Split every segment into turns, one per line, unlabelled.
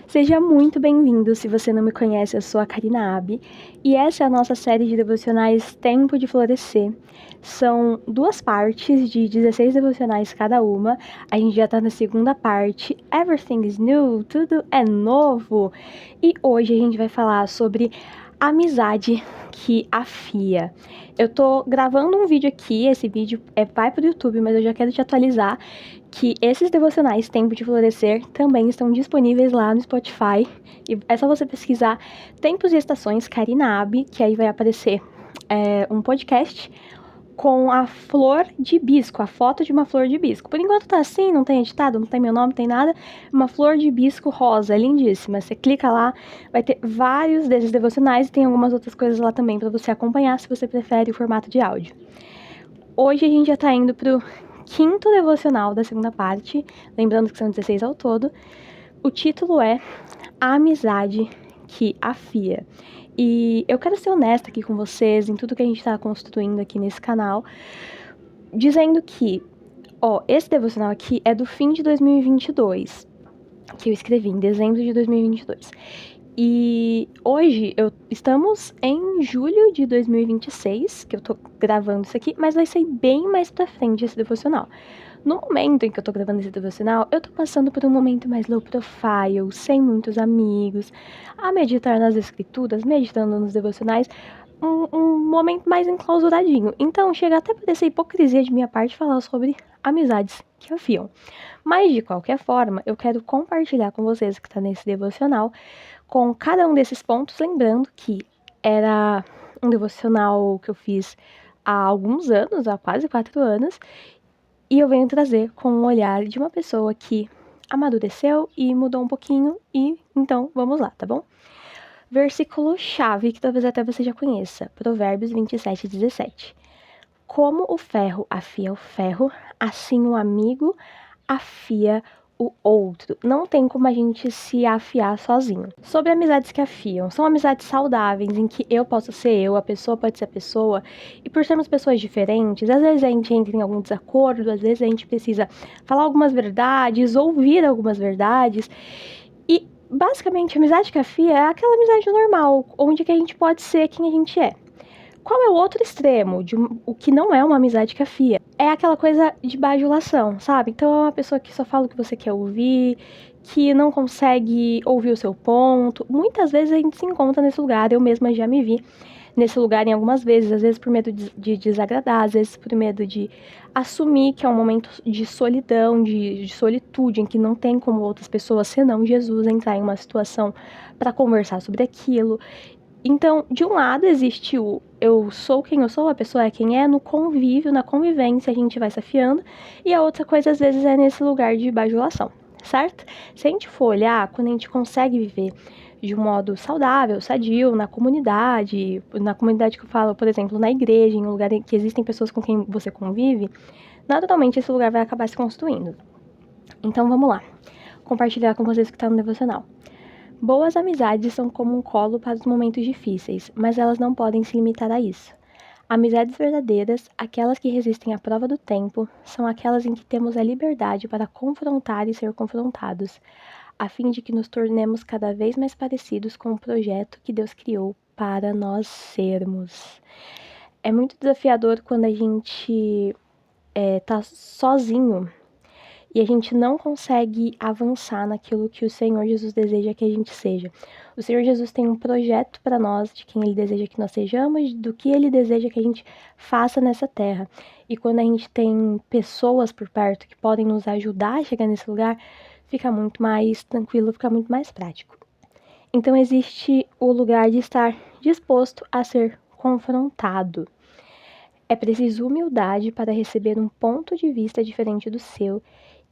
Seja muito bem-vindo. Se você não me conhece, eu sou a Karina Abi e essa é a nossa série de devocionais Tempo de Florescer. São 2 partes de 16 devocionais cada uma. A gente já tá na segunda parte, Everything is New, tudo é novo. E hoje a gente vai falar sobre amizade que afia. Eu tô gravando um vídeo aqui, esse vídeo vai pro YouTube, mas eu já quero te atualizar que esses devocionais Tempo de Florescer também estão disponíveis lá no Spotify. E é só você pesquisar Tempos e Estações Karina Abi, que aí vai aparecer um podcast com a flor de hibisco, a foto de uma flor de hibisco. Por enquanto tá assim, não tem editado, não tem meu nome, não tem nada. Uma flor de hibisco rosa, lindíssima. Você clica lá, vai ter vários desses devocionais e tem algumas outras coisas lá também para você acompanhar, se você prefere o formato de áudio. Hoje a gente já tá indo pro 5º devocional da segunda parte, lembrando que são 16 ao todo. O título é A Amizade que Afia. E eu quero ser honesta aqui com vocês em tudo que a gente tá construindo aqui nesse canal, dizendo que, esse devocional aqui é do fim de 2022, que eu escrevi em dezembro de 2022. E hoje estamos em julho de 2026, que eu tô gravando isso aqui, mas vai ser bem mais pra frente esse devocional. No momento em que eu tô gravando esse devocional, eu tô passando por um momento mais low profile, sem muitos amigos, a meditar nas escrituras, meditando nos devocionais, um momento mais enclausuradinho. Então, chega até a parecer hipocrisia de minha parte falar sobre amizades que afiam. Mas, de qualquer forma, eu quero compartilhar com vocês que tá nesse devocional com cada um desses pontos, lembrando que era um devocional que eu fiz há alguns anos, há quase 4 anos, e eu venho trazer com um olhar de uma pessoa que amadureceu e mudou um pouquinho, e então vamos lá, tá bom? Versículo-chave que talvez até você já conheça, Provérbios 27:17. Como o ferro afia o ferro, assim o amigo afia o outro. Não tem como a gente se afiar sozinho. Sobre amizades que afiam, são amizades saudáveis, em que eu posso ser eu, a pessoa pode ser a pessoa, e por sermos pessoas diferentes, às vezes a gente entra em algum desacordo, às vezes a gente precisa falar algumas verdades, ouvir algumas verdades, e basicamente a amizade que afia é aquela amizade normal, onde que a gente pode ser quem a gente é. Qual é o outro extremo de o que não é uma amizade que afia? É aquela coisa de bajulação, sabe? Então é uma pessoa que só fala o que você quer ouvir, que não consegue ouvir o seu ponto. Muitas vezes a gente se encontra nesse lugar, eu mesma já me vi nesse lugar em algumas vezes, às vezes por medo de desagradar, às vezes por medo de assumir que é um momento de solidão, de solitude, em que não tem como outras pessoas, senão Jesus, entrar em uma situação para conversar sobre aquilo. Então, de um lado existe o eu sou quem eu sou, a pessoa é quem é, no convívio, na convivência a gente vai se afiando, e a outra coisa às vezes é nesse lugar de bajulação, certo? Se a gente for olhar, quando a gente consegue viver de um modo saudável, sadio, na comunidade que eu falo, por exemplo, na igreja, em um lugar em que existem pessoas com quem você convive, naturalmente esse lugar vai acabar se construindo. Então vamos lá, compartilhar com vocês o que está no devocional. Boas amizades são como um colo para os momentos difíceis, mas elas não podem se limitar a isso. Amizades verdadeiras, aquelas que resistem à prova do tempo, são aquelas em que temos a liberdade para confrontar e ser confrontados, a fim de que nos tornemos cada vez mais parecidos com o projeto que Deus criou para nós sermos. É muito desafiador quando a gente tá sozinho e a gente não consegue avançar naquilo que o Senhor Jesus deseja que a gente seja. O Senhor Jesus tem um projeto para nós, de quem Ele deseja que nós sejamos, do que Ele deseja que a gente faça nessa terra. E quando a gente tem pessoas por perto que podem nos ajudar a chegar nesse lugar, fica muito mais tranquilo, fica muito mais prático. Então existe o lugar de estar disposto a ser confrontado. É preciso humildade para receber um ponto de vista diferente do seu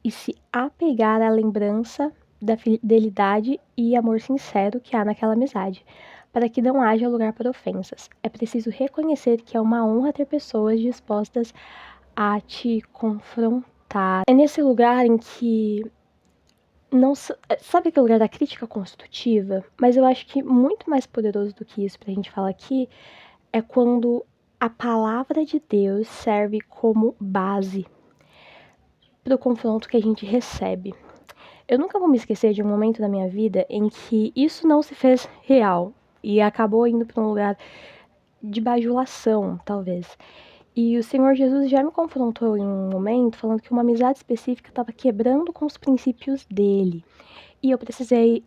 e se apegar à lembrança da fidelidade e amor sincero que há naquela amizade, para que não haja lugar para ofensas. É preciso reconhecer que é uma honra ter pessoas dispostas a te confrontar. É nesse lugar em que não sabe aquele lugar da crítica construtiva? Mas eu acho que muito mais poderoso do que isso pra gente falar aqui é quando a palavra de Deus serve como base para o confronto que a gente recebe. Eu nunca vou me esquecer de um momento da minha vida em que isso não se fez real e acabou indo para um lugar de bajulação, talvez. E o Senhor Jesus já me confrontou em um momento falando que uma amizade específica estava quebrando com os princípios dele. E eu precisei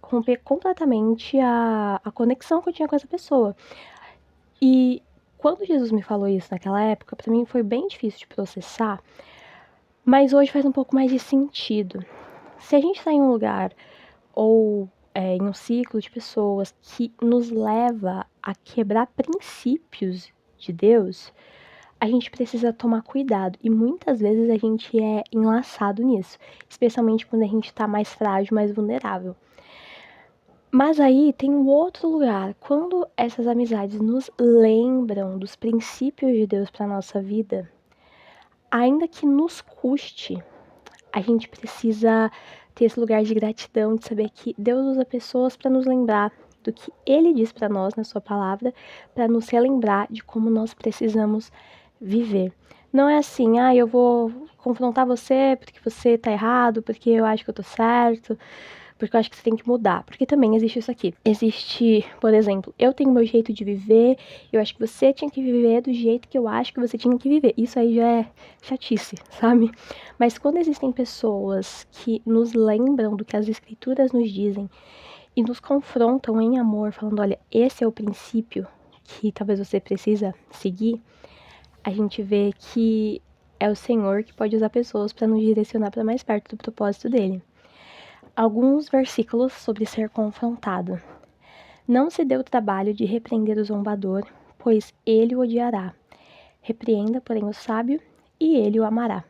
romper completamente a conexão que eu tinha com essa pessoa. E quando Jesus me falou isso naquela época, para mim foi bem difícil de processar, mas hoje faz um pouco mais de sentido. Se a gente está em um lugar ou em um ciclo de pessoas que nos leva a quebrar princípios de Deus, a gente precisa tomar cuidado. E muitas vezes a gente é enlaçado nisso, especialmente quando a gente está mais frágil, mais vulnerável. Mas aí tem um outro lugar. Quando essas amizades nos lembram dos princípios de Deus para nossa vida, ainda que nos custe, a gente precisa ter esse lugar de gratidão, de saber que Deus usa pessoas para nos lembrar do que Ele diz para nós na Sua palavra, para nos relembrar de como nós precisamos viver. Não é assim, eu vou confrontar você porque você tá errado, porque eu acho que eu tô certo, porque eu acho que você tem que mudar. Porque também existe isso aqui. Existe, por exemplo, eu tenho meu jeito de viver, eu acho que você tinha que viver do jeito que eu acho que você tinha que viver. Isso aí já é chatice, sabe? Mas quando existem pessoas que nos lembram do que as escrituras nos dizem e nos confrontam em amor, falando, olha, esse é o princípio que talvez você precisa seguir, a gente vê que é o Senhor que pode usar pessoas para nos direcionar para mais perto do propósito dele. Alguns versículos sobre ser confrontado. Não se dê o trabalho de repreender o zombador, pois ele o odiará. Repreenda, porém, o sábio, e ele o amará.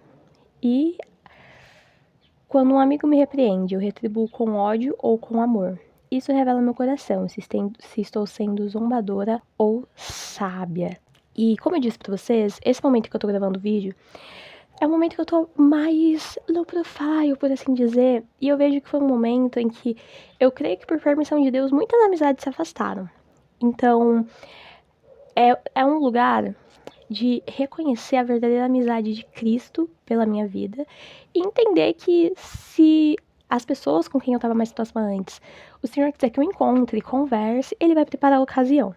E quando um amigo me repreende, eu retribuo com ódio ou com amor. Isso revela meu coração, se estou sendo zombadora ou sábia. E como eu disse pra vocês, esse momento que eu tô gravando o vídeo é o momento que eu tô mais low profile, por assim dizer. E eu vejo que foi um momento em que eu creio que por permissão de Deus muitas amizades se afastaram. Então, é um lugar de reconhecer a verdadeira amizade de Cristo pela minha vida e entender que se as pessoas com quem eu estava mais próxima antes, o Senhor quiser que eu encontre e converse, Ele vai preparar a ocasião.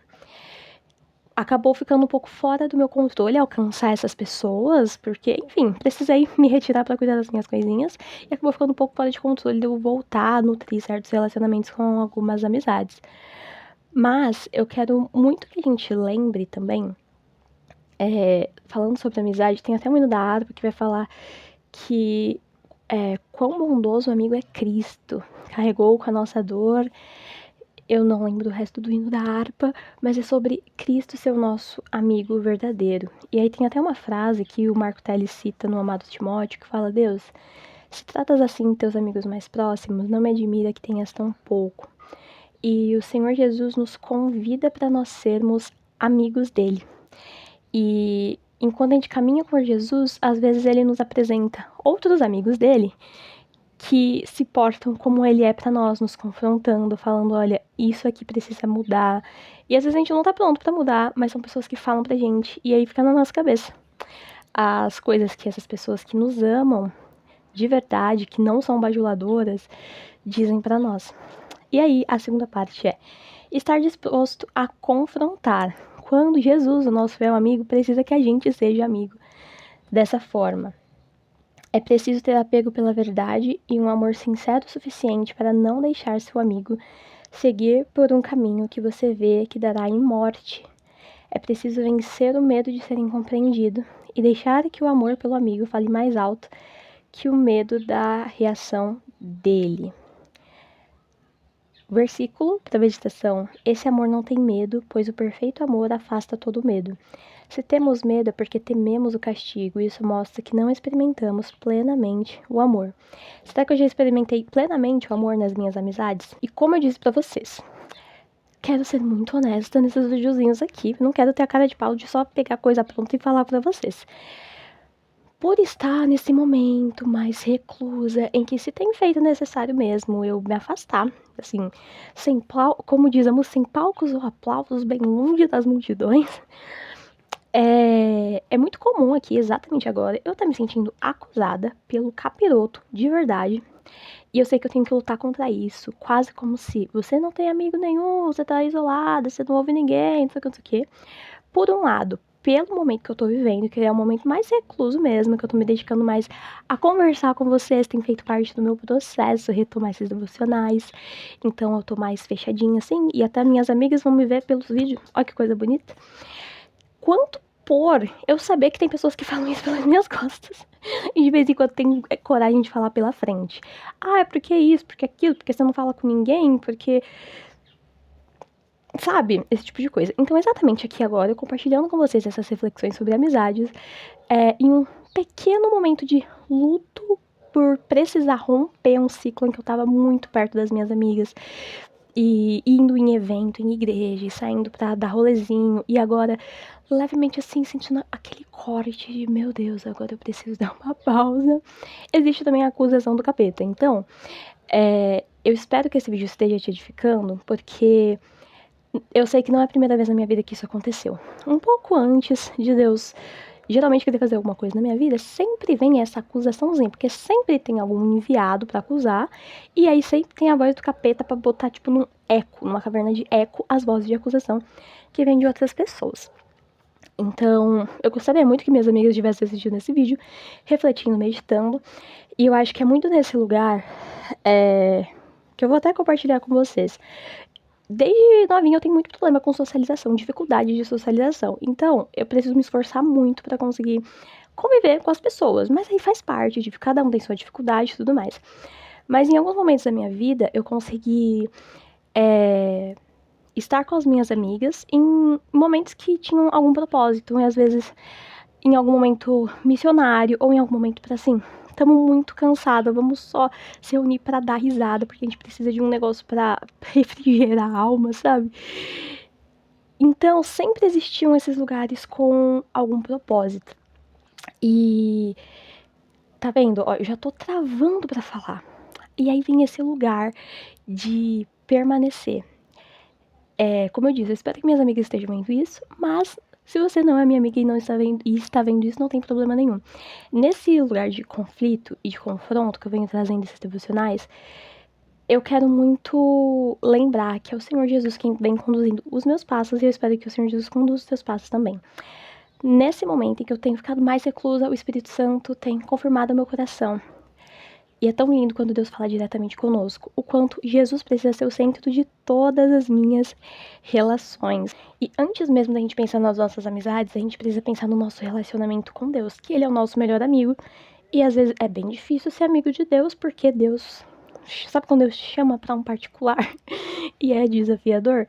Acabou ficando um pouco fora do meu controle alcançar essas pessoas, porque, enfim, precisei me retirar para cuidar das minhas coisinhas, e acabou ficando um pouco fora de controle de eu voltar a nutrir certos relacionamentos com algumas amizades. Mas eu quero muito que a gente lembre também, falando sobre amizade, tem até um hino da harpa que vai falar que quão bondoso o amigo é Cristo, carregou com a nossa dor. Eu não lembro o resto do hino da harpa, mas é sobre Cristo ser o nosso amigo verdadeiro. E aí tem até uma frase que o Marco Teles cita no Amado Timóteo, que fala, Deus, se tratas assim teus amigos mais próximos, não me admira que tenhas tão pouco. E o Senhor Jesus nos convida para nós sermos amigos dele. E enquanto a gente caminha com Jesus, às vezes ele nos apresenta outros amigos dele, que se portam como ele é para nós, nos confrontando, falando, olha, isso aqui precisa mudar. E às vezes a gente não tá pronto para mudar, mas são pessoas que falam pra gente, e aí fica na nossa cabeça as coisas que essas pessoas que nos amam de verdade, que não são bajuladoras, dizem para nós. E aí a segunda parte é estar disposto a confrontar. Quando Jesus, o nosso fiel amigo, precisa que a gente seja amigo dessa forma. É preciso ter apego pela verdade e um amor sincero o suficiente para não deixar seu amigo seguir por um caminho que você vê que dará em morte. É preciso vencer o medo de ser incompreendido e deixar que o amor pelo amigo fale mais alto que o medo da reação dele. Versículo da meditação. Esse amor não tem medo, pois o perfeito amor afasta todo medo. Se temos medo é porque tememos o castigo, e isso mostra que não experimentamos plenamente o amor. Será que eu já experimentei plenamente o amor nas minhas amizades? E como eu disse pra vocês, quero ser muito honesta nesses videozinhos aqui, não quero ter a cara de pau de só pegar coisa pronta e falar pra vocês. Por estar nesse momento mais reclusa, em que se tem feito necessário mesmo eu me afastar, assim, como diz a música, sem palcos ou aplausos, bem longe das multidões, É muito comum aqui, exatamente agora, eu estar me sentindo acusada pelo capiroto, de verdade. E eu sei que eu tenho que lutar contra isso, quase como se você não tem amigo nenhum, você tá isolada, você não ouve ninguém, não sei o que. Por um lado, pelo momento que eu tô vivendo, que é um momento mais recluso mesmo, que eu tô me dedicando mais a conversar com vocês, tem feito parte do meu processo, retomar esses devocionais. Então eu tô mais fechadinha assim, e até minhas amigas vão me ver pelos vídeos. Olha que coisa bonita. Quanto por eu saber que tem pessoas que falam isso pelas minhas costas. E de vez em quando tem coragem de falar pela frente. Ah, é porque isso, porque aquilo, porque você não fala com ninguém, porque sabe? Esse tipo de coisa. Então, exatamente aqui agora, eu compartilhando com vocês essas reflexões sobre amizades, em um pequeno momento de luto por precisar romper um ciclo em que eu tava muito perto das minhas amigas, e indo em evento, em igreja, e saindo pra dar rolezinho, e agora, levemente assim, sentindo aquele corte de, meu Deus, agora eu preciso dar uma pausa. Existe também a acusação do capeta. Então, eu espero que esse vídeo esteja te edificando, porque eu sei que não é a primeira vez na minha vida que isso aconteceu. Um pouco antes de Deus geralmente querer fazer alguma coisa na minha vida, sempre vem essa acusaçãozinha, porque sempre tem algum enviado pra acusar, e aí sempre tem a voz do capeta pra botar, tipo, num eco, numa caverna de eco, as vozes de acusação que vêm de outras pessoas. Então, eu gostaria muito que minhas amigas tivessem assistido esse vídeo, refletindo, meditando, e eu acho que é muito nesse lugar que eu vou até compartilhar com vocês. Desde novinha eu tenho muito problema com socialização, dificuldade de socialização. Então, eu preciso me esforçar muito pra conseguir conviver com as pessoas. Mas aí faz parte de cada um tem sua dificuldade e tudo mais. Mas em alguns momentos da minha vida eu consegui estar com as minhas amigas em momentos que tinham algum propósito. E às vezes em algum momento missionário ou em algum momento pra assim, estamos muito cansadas, vamos só se reunir pra dar risada, porque a gente precisa de um negócio pra refrigerar a alma, sabe? Então, sempre existiam esses lugares com algum propósito. E tá vendo? Ó, eu já tô travando pra falar. E aí vem esse lugar de permanecer. Como eu disse, eu espero que minhas amigas estejam vendo isso, mas se você não é minha amiga e não está vendo isso, não tem problema nenhum. Nesse lugar de conflito e de confronto que eu venho trazendo esses devocionais, eu quero muito lembrar que é o Senhor Jesus quem vem conduzindo os meus passos, e eu espero que o Senhor Jesus conduza os teus passos também. Nesse momento em que eu tenho ficado mais reclusa, o Espírito Santo tem confirmado o meu coração. E é tão lindo quando Deus fala diretamente conosco, o quanto Jesus precisa ser o centro de todas as minhas relações. E antes mesmo da gente pensar nas nossas amizades, a gente precisa pensar no nosso relacionamento com Deus, que Ele é o nosso melhor amigo. E às vezes é bem difícil ser amigo de Deus, porque Deus... Sabe quando Deus te chama pra um particular e é desafiador?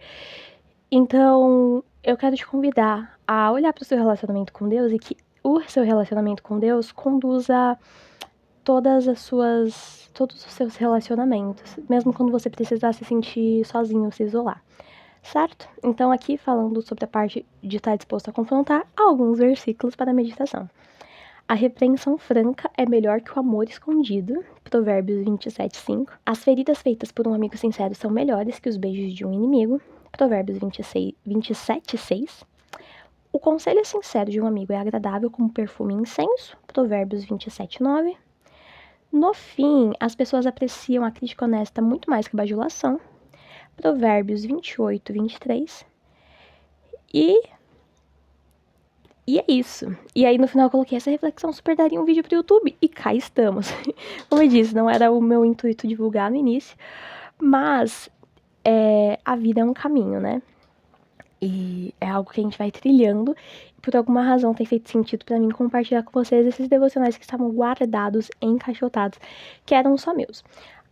Então, eu quero te convidar a olhar para o seu relacionamento com Deus e que o seu relacionamento com Deus conduza todos os seus relacionamentos, mesmo quando você precisar se sentir sozinho, se isolar, certo? Então, aqui falando sobre a parte de estar disposto a confrontar, alguns versículos para a meditação. A repreensão franca é melhor que o amor escondido, Provérbios 27:5. As feridas feitas por um amigo sincero são melhores que os beijos de um inimigo, Provérbios 27:6. O conselho sincero de um amigo é agradável como perfume e incenso, Provérbios 27:9. No fim, as pessoas apreciam a crítica honesta muito mais que a bajulação, Provérbios 28:23. E é isso. E aí no final eu coloquei essa reflexão, super daria um vídeo pro YouTube. E cá estamos. Como eu disse, não era o meu intuito divulgar no início, mas a vida é um caminho, né? E é algo que a gente vai trilhando. E por alguma razão tem feito sentido pra mim compartilhar com vocês esses devocionais que estavam guardados, encaixotados, que eram só meus.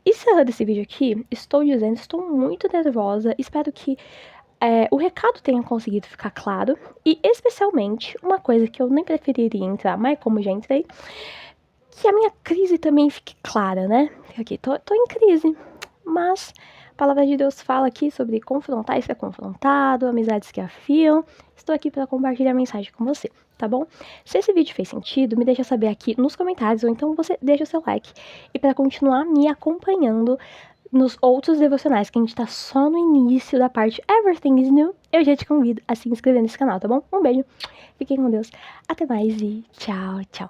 Encerrando esse vídeo aqui, estou muito nervosa. Espero que o recado tenha conseguido ficar claro. E especialmente, uma coisa que eu nem preferiria entrar, mas como já entrei, que a minha crise também fique clara, né? Aqui, tô em crise, mas a palavra de Deus fala aqui sobre confrontar e ser confrontado, amizades que afiam. Estou aqui para compartilhar a mensagem com você, tá bom? Se esse vídeo fez sentido, me deixa saber aqui nos comentários, ou então você deixa o seu like. E para continuar me acompanhando nos outros devocionais, que a gente tá só no início da parte Everything is New, eu já te convido a se inscrever nesse canal, tá bom? Um beijo, fiquem com Deus, até mais e tchau, tchau.